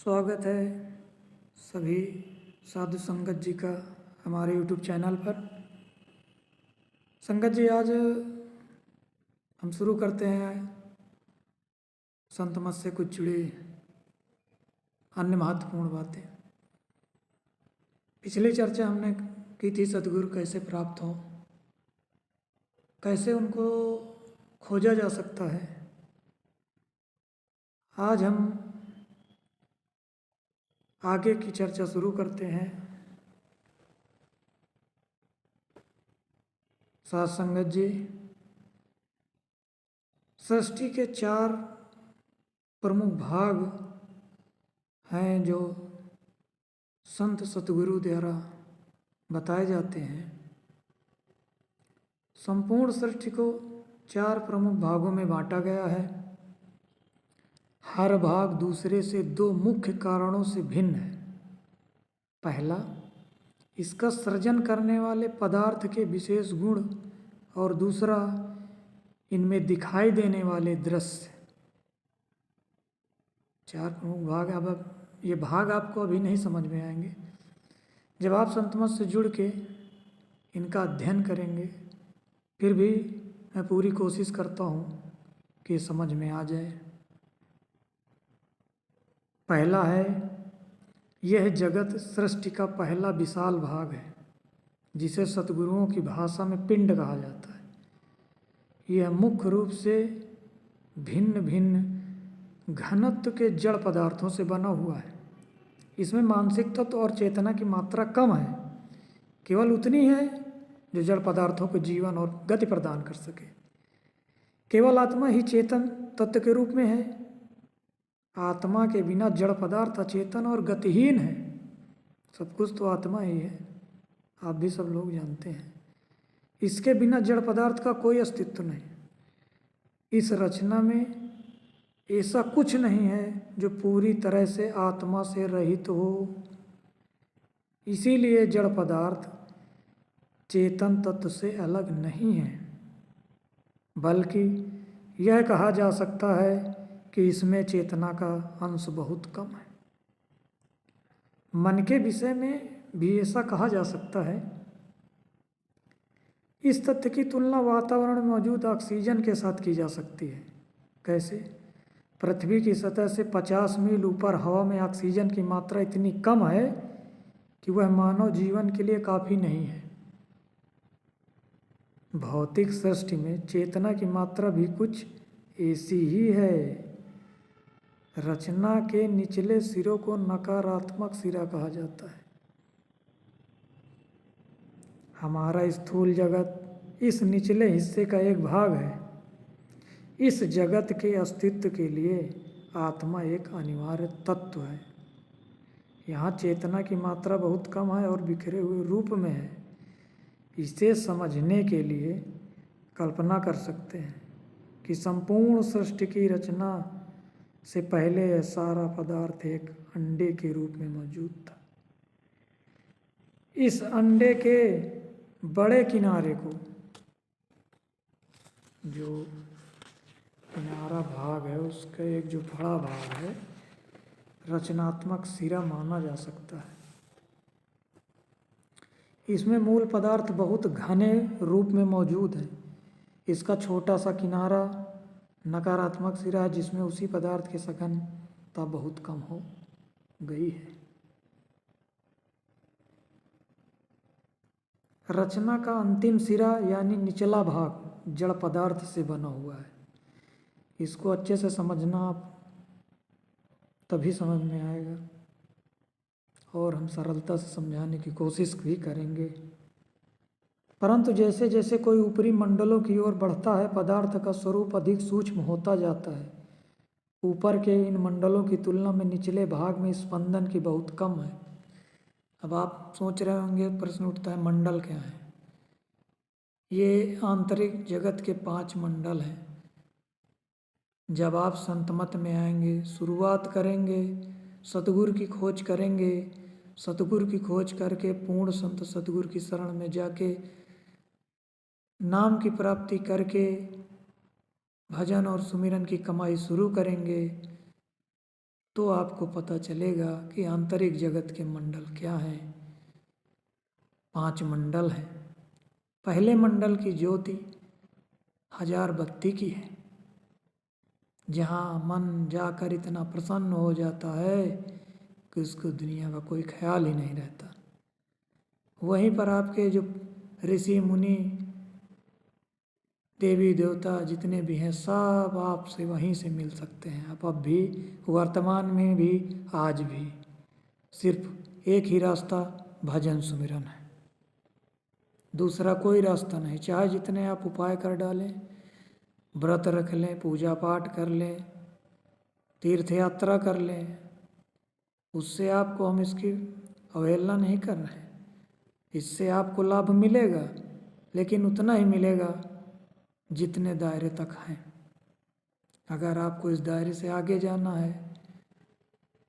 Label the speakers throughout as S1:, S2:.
S1: स्वागत है सभी साधु संगत जी का हमारे YouTube चैनल पर। संगत जी, आज हम शुरू करते हैं संत मत से कुछ जुड़ी अन्य महत्वपूर्ण बातें। पिछली चर्चा हमने की थी सद्गुरु कैसे प्राप्त हो, कैसे उनको खोजा जा सकता है। आज हम आगे की चर्चा शुरू करते हैं। साथ संगत जी, सृष्टि के 4 प्रमुख भाग हैं जो संत सतगुरु द्वारा बताए जाते हैं। संपूर्ण सृष्टि को 4 प्रमुख भागों में बांटा गया है। हर भाग दूसरे से 2 मुख्य कारणों से भिन्न है। पहला, इसका सृजन करने वाले पदार्थ के विशेष गुण, और दूसरा, इनमें दिखाई देने वाले दृश्य। 4 प्रमुख भाग। अब ये भाग आपको अभी नहीं समझ में आएंगे। जब आप संत मत से जुड़ के इनका अध्ययन करेंगे, फिर भी मैं पूरी कोशिश करता हूँ कि समझ में आ जाए। पहला है, यह जगत सृष्टि का पहला विशाल भाग है, जिसे सतगुरुओं की भाषा में पिंड कहा जाता है। यह मुख्य रूप से भिन्न भिन्न घनत्व के जड़ पदार्थों से बना हुआ है। इसमें मानसिक तत्व और चेतना की मात्रा कम है, केवल उतनी है जो जड़ पदार्थों को जीवन और गति प्रदान कर सके। केवल आत्मा ही चेतन तत्व के रूप में है। आत्मा के बिना जड़ पदार्थ अचेतन और गतिहीन है। सब कुछ तो आत्मा ही है, आप भी सब लोग जानते हैं। इसके बिना जड़ पदार्थ का कोई अस्तित्व नहीं। इस रचना में ऐसा कुछ नहीं है जो पूरी तरह से आत्मा से रहित हो। इसीलिए जड़ पदार्थ चेतन तत्व से अलग नहीं है, बल्कि यह कहा जा सकता है कि इसमें चेतना का अंश बहुत कम है। मन के विषय में भी ऐसा कहा जा सकता है। इस तथ्य की तुलना वातावरण में मौजूद ऑक्सीजन के साथ की जा सकती है। कैसे? पृथ्वी की सतह से 50 मील ऊपर हवा में ऑक्सीजन की मात्रा इतनी कम है कि वह मानव जीवन के लिए काफ़ी नहीं है। भौतिक सृष्टि में चेतना की मात्रा भी कुछ ऐसी ही है। रचना के निचले सिरों को नकारात्मक सिरा कहा जाता है। हमारा स्थूल जगत इस निचले हिस्से का एक भाग है। इस जगत के अस्तित्व के लिए आत्मा एक अनिवार्य तत्व है। यहाँ चेतना की मात्रा बहुत कम है और बिखरे हुए रूप में है। इसे समझने के लिए कल्पना कर सकते हैं कि संपूर्ण सृष्टि की रचना से पहले यह सारा पदार्थ एक अंडे के रूप में मौजूद था। इस अंडे के बड़े किनारे को, जो किनारा भाग है उसका एक जो बड़ा भाग है, रचनात्मक सिरा माना जा सकता है। इसमें मूल पदार्थ बहुत घने रूप में मौजूद है। इसका छोटा सा किनारा नकारात्मक सिरा है, जिसमें उसी पदार्थ की सघनता बहुत कम हो गई है। रचना का अंतिम सिरा यानी निचला भाग जड़ पदार्थ से बना हुआ है। इसको अच्छे से समझना, आप तभी समझ में आएगा, और हम सरलता से समझाने की कोशिश भी करेंगे। परंतु जैसे जैसे कोई ऊपरी मंडलों की ओर बढ़ता है, पदार्थ का स्वरूप अधिक सूक्ष्म होता जाता है। ऊपर के इन मंडलों की तुलना में निचले भाग में स्पंदन की बहुत कम है। अब आप सोच रहे होंगे, प्रश्न उठता है, मंडल क्या है? ये आंतरिक जगत के 5 मंडल हैं। जब आप संत मत में आएंगे, शुरुआत करेंगे, सतगुरु की खोज करेंगे, सतगुरु की खोज करके पूर्ण संत सतगुरु की शरण में जाके नाम की प्राप्ति करके भजन और सुमिरन की कमाई शुरू करेंगे, तो आपको पता चलेगा कि आंतरिक जगत के मंडल क्या हैं। 5 मंडल हैं। पहले मंडल की ज्योति 1000 बत्ती की है, जहाँ मन जाकर इतना प्रसन्न हो जाता है कि उसको दुनिया का कोई ख्याल ही नहीं रहता। वहीं पर आपके जो ऋषि मुनि देवी देवता जितने भी हैं सब आपसे वहीं से मिल सकते हैं। आप अब भी वर्तमान में भी आज भी सिर्फ एक ही रास्ता भजन सुमिरन है, दूसरा कोई रास्ता नहीं। चाहे जितने आप उपाय कर डालें, व्रत रख लें, पूजा पाठ कर लें, तीर्थ यात्रा कर लें, उससे आपको हम इसकी अवहेलना नहीं कर रहे हैं। इससे आपको लाभ मिलेगा, लेकिन उतना ही मिलेगा जितने दायरे तक हैं। अगर आपको इस दायरे से आगे जाना है,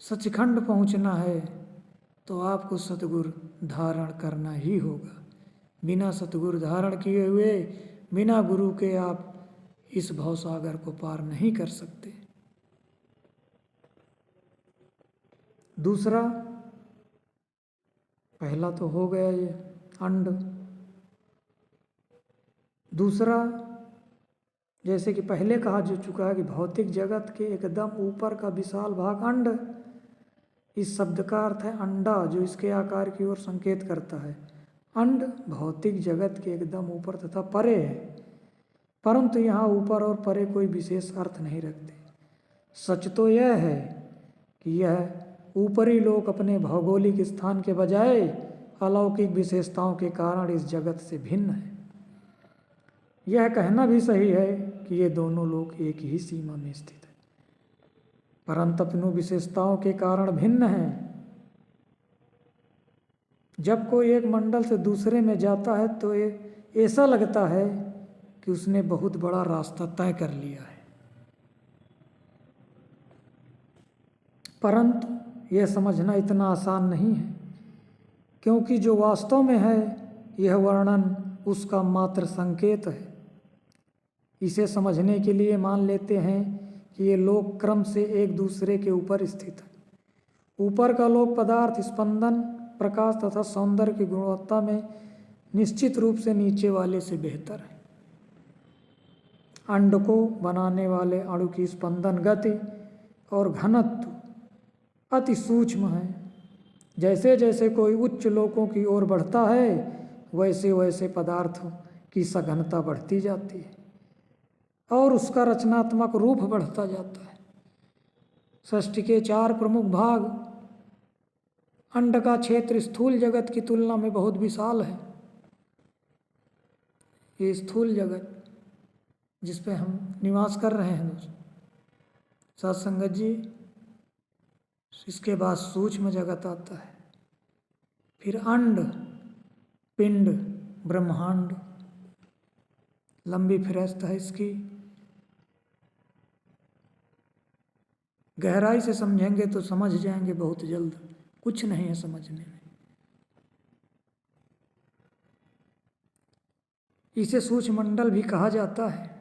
S1: सचखंड पहुंचना है, तो आपको सतगुरु धारण करना ही होगा। बिना सतगुरु धारण किए हुए, बिना गुरु के आप इस भवसागर को पार नहीं कर सकते। दूसरा, पहला तो हो गया ये अंड। दूसरा, जैसे कि पहले कहा जा चुका है कि भौतिक जगत के एकदम ऊपर का विशाल भाग अंड। इस शब्द का अर्थ है अंडा, जो इसके आकार की ओर संकेत करता है। अंड भौतिक जगत के एकदम ऊपर तथा परे है, परंतु यहाँ ऊपर और परे कोई विशेष अर्थ नहीं रखते। सच तो यह है कि यह ऊपरी लोक अपने भौगोलिक स्थान के बजाय अलौकिक विशेषताओं के कारण इस जगत से भिन्न है। यह कहना भी सही है कि ये दोनों लोक एक ही सीमा में स्थित है, परंतु अपनी विशेषताओं के कारण भिन्न हैं। जब कोई एक मंडल से दूसरे में जाता है तो ऐसा लगता है कि उसने बहुत बड़ा रास्ता तय कर लिया है, परंतु यह समझना इतना आसान नहीं है, क्योंकि जो वास्तव में है यह वर्णन उसका मात्र संकेत है। इसे समझने के लिए मान लेते हैं कि ये लोक क्रम से एक दूसरे के ऊपर स्थित है। ऊपर का लोक पदार्थ, स्पंदन, प्रकाश तथा सौंदर्य की गुणवत्ता में निश्चित रूप से नीचे वाले से बेहतर है। अंड को बनाने वाले अणु की स्पंदन गति और घनत्व अति सूक्ष्म है। जैसे जैसे कोई उच्च लोकों की ओर बढ़ता है, वैसे वैसे पदार्थों की सघनता बढ़ती जाती है और उसका रचनात्मक रूप बढ़ता जाता है। सृष्टि के 4 प्रमुख भाग, अंड का क्षेत्र स्थूल जगत की तुलना में बहुत विशाल है। ये स्थूल जगत जिस पे हम निवास कर रहे हैं दोस्तों, सत्संगत जी, इसके बाद सूक्ष्म जगत आता है, फिर अंड, पिंड, ब्रह्मांड। लंबी फिरस्त है इसकी। गहराई से समझेंगे तो समझ जाएंगे बहुत जल्द, कुछ नहीं है समझने में। इसे सूक्ष्म मंडल भी कहा जाता है।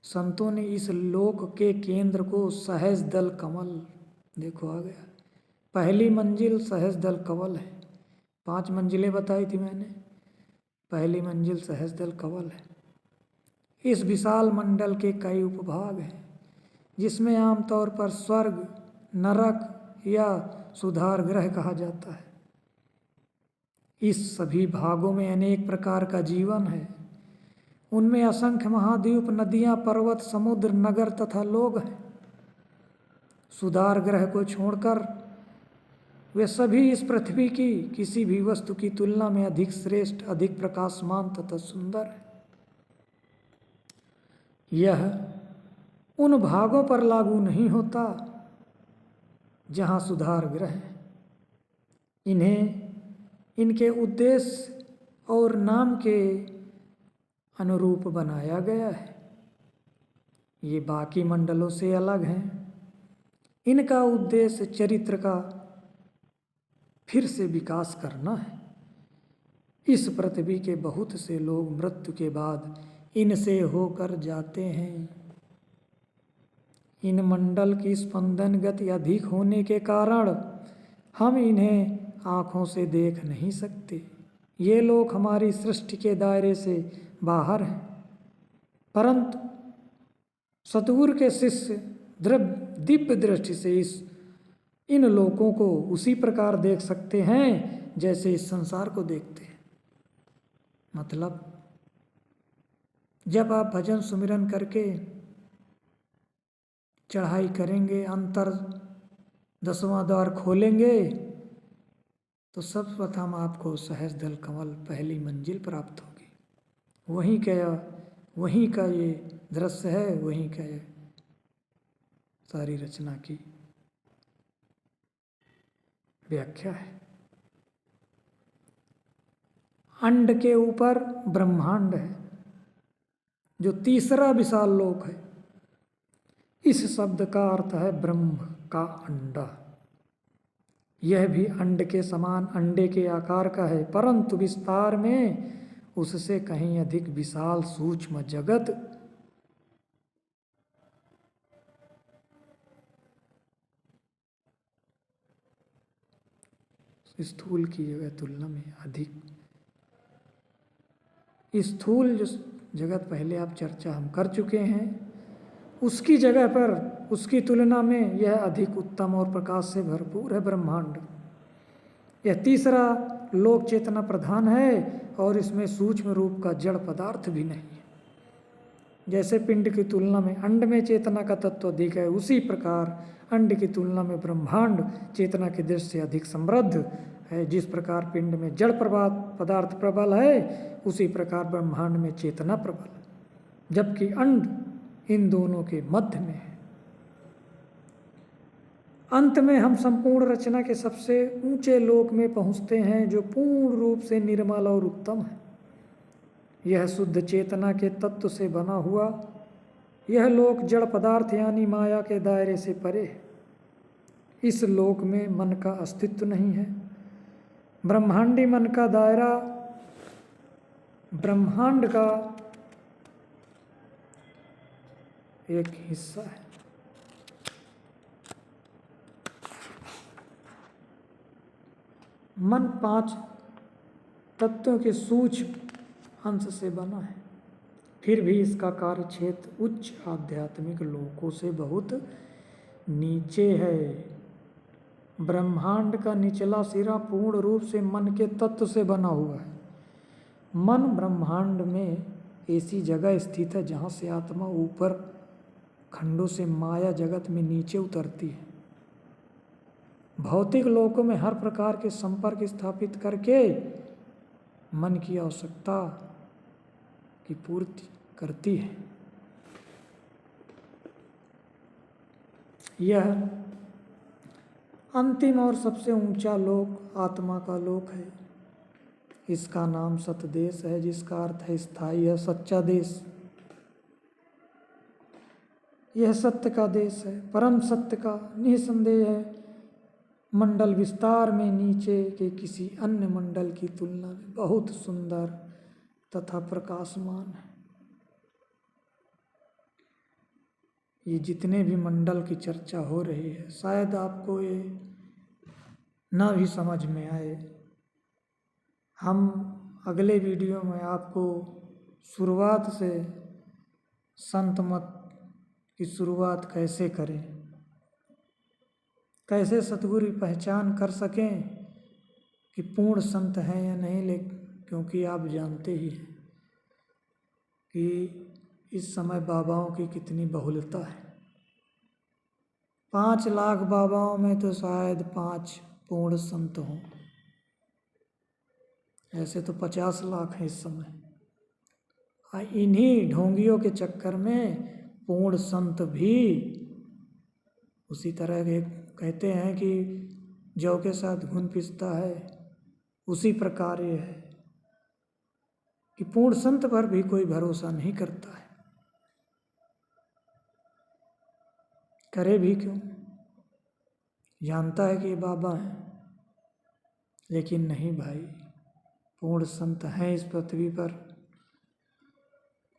S1: संतों ने इस लोक के केंद्र को सहज दल कमल, देखो आ गया, पहली मंजिल सहज दल कमल है। 5 मंजिलें बताई थी मैंने, पहली मंजिल सहज दल कमल है। इस विशाल मंडल के कई उपभाग हैं, जिसमें आमतौर पर स्वर्ग, नरक या सुधार गृह कहा जाता है। इस सभी भागों में अनेक प्रकार का जीवन है। उनमें असंख्य महाद्वीप, नदियां, पर्वत, समुद्र, नगर तथा लोग हैं। सुधार ग्रह को छोड़कर वे सभी इस पृथ्वी की किसी भी वस्तु की तुलना में अधिक श्रेष्ठ, अधिक प्रकाशमान तथा सुंदर है। यह उन भागों पर लागू नहीं होता जहाँ सुधार ग्रह है। इन्हें इनके उद्देश्य और नाम के अनुरूप बनाया गया है। ये बाकी मंडलों से अलग हैं। इनका उद्देश्य चरित्र का फिर से विकास करना है। इस पृथ्वी के बहुत से लोग मृत्यु के बाद इनसे होकर जाते हैं। इन मंडल की स्पंदन गति अधिक होने के कारण हम इन्हें आँखों से देख नहीं सकते। ये लोग हमारी सृष्टि के दायरे से बाहर हैं, परंतु सतगुरु के शिष्य दिव्य दृष्टि से इन लोकों को उसी प्रकार देख सकते हैं जैसे इस संसार को देखते हैं। मतलब जब आप भजन सुमिरन करके चढ़ाई करेंगे, अंतर 10वां द्वार खोलेंगे, तो सर्वप्रथम आपको सहज दल कमल पहली मंजिल प्राप्त होगी। वहीं का ये दृश्य है, वहीं का ये सारी रचना की व्याख्या है। अंड के ऊपर ब्रह्मांड है, जो तीसरा विशाल लोक है। इस शब्द का अर्थ है ब्रह्म का अंडा। यह भी अंड के समान अंडे के आकार का है, परंतु विस्तार में उससे कहीं अधिक विशाल सूक्ष्म जगत स्थूल की जगह तुलना में अधिक। स्थूल जो जगत पहले आप चर्चा हम कर चुके हैं, उसकी जगह पर उसकी तुलना में यह अधिक उत्तम और प्रकाश से भरपूर है ब्रह्मांड। यह तीसरा लोक चेतना प्रधान है और इसमें सूक्ष्म रूप का जड़ पदार्थ भी नहीं है। जैसे पिंड की तुलना में अंड में चेतना का तत्व अधिक है, उसी प्रकार अंड की तुलना में ब्रह्मांड चेतना की दृष्टि से अधिक समृद्ध है। जिस प्रकार पिंड में जड़ पदार्थ प्रबल है, उसी प्रकार ब्रह्मांड में चेतना प्रबल है, जबकि अंड इन दोनों के मध्य में है। अंत में हम संपूर्ण रचना के सबसे ऊंचे लोक में पहुंचते हैं, जो पूर्ण रूप से निर्मल और उत्तम है। यह शुद्ध चेतना के तत्व से बना हुआ यह लोक जड़ पदार्थ यानी माया के दायरे से परे है। इस लोक में मन का अस्तित्व नहीं है। ब्रह्मांडी मन का दायरा ब्रह्मांड का एक हिस्सा है। मन 5 तत्वों के सूक्ष्म अंश से बना है, फिर भी इसका कार्य क्षेत्र उच्च आध्यात्मिक लोकों से बहुत नीचे है। ब्रह्मांड का निचला सिरा पूर्ण रूप से मन के तत्व से बना हुआ है। मन ब्रह्मांड में ऐसी जगह स्थित है जहाँ से आत्मा ऊपर खंडों से माया जगत में नीचे उतरती है। भौतिक लोकों में हर प्रकार के संपर्क स्थापित करके मन की आवश्यकता की पूर्ति करती है। यह अंतिम और सबसे ऊंचा लोक आत्मा का लोक है। इसका नाम सतदेश है, जिसका अर्थ है स्थायी है, सच्चा देश। यह सत्य का देश है, परम सत्य का। निसंदेह है मंडल विस्तार में नीचे के किसी अन्य मंडल की तुलना में बहुत सुंदर तथा प्रकाशमान है। ये जितने भी मंडल की चर्चा हो रही है, शायद आपको ये ना भी समझ में आए। हम अगले वीडियो में आपको शुरुआत से संत मत की शुरुआत कैसे करें, कैसे सतगुरु पहचान कर सकें कि पूर्ण संत हैं या नहीं, लेकिन क्योंकि आप जानते ही हैं कि इस समय बाबाओं की कितनी बहुलता है। 5 लाख बाबाओं में तो शायद 5 पूर्ण संत हों। ऐसे तो 50 लाख हैं इस समय। इन्हीं ढोंगियों के चक्कर में पूर्ण संत भी उसी तरह के कहते हैं कि जौ के साथ घुन पिसता है, उसी प्रकार ये है कि पूर्ण संत पर भी कोई भरोसा नहीं करता है। करे भी क्यों? जानता है कि ये बाबा हैं, लेकिन नहीं भाई, पूर्ण संत हैं इस पृथ्वी पर।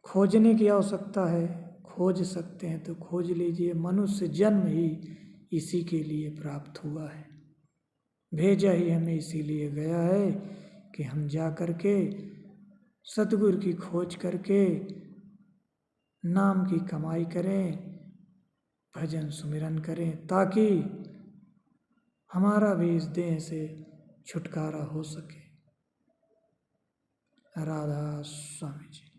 S1: खोजने की आवश्यकता है, खोज सकते हैं तो खोज लीजिए। मनुष्य जन्म ही इसी के लिए प्राप्त हुआ है, भेजा ही हमें इसीलिए गया है कि हम जा कर के सतगुरु की खोज करके नाम की कमाई करें, भजन सुमिरन करें, ताकि हमारा भी इस देह से छुटकारा हो सके। राधा स्वामी जी।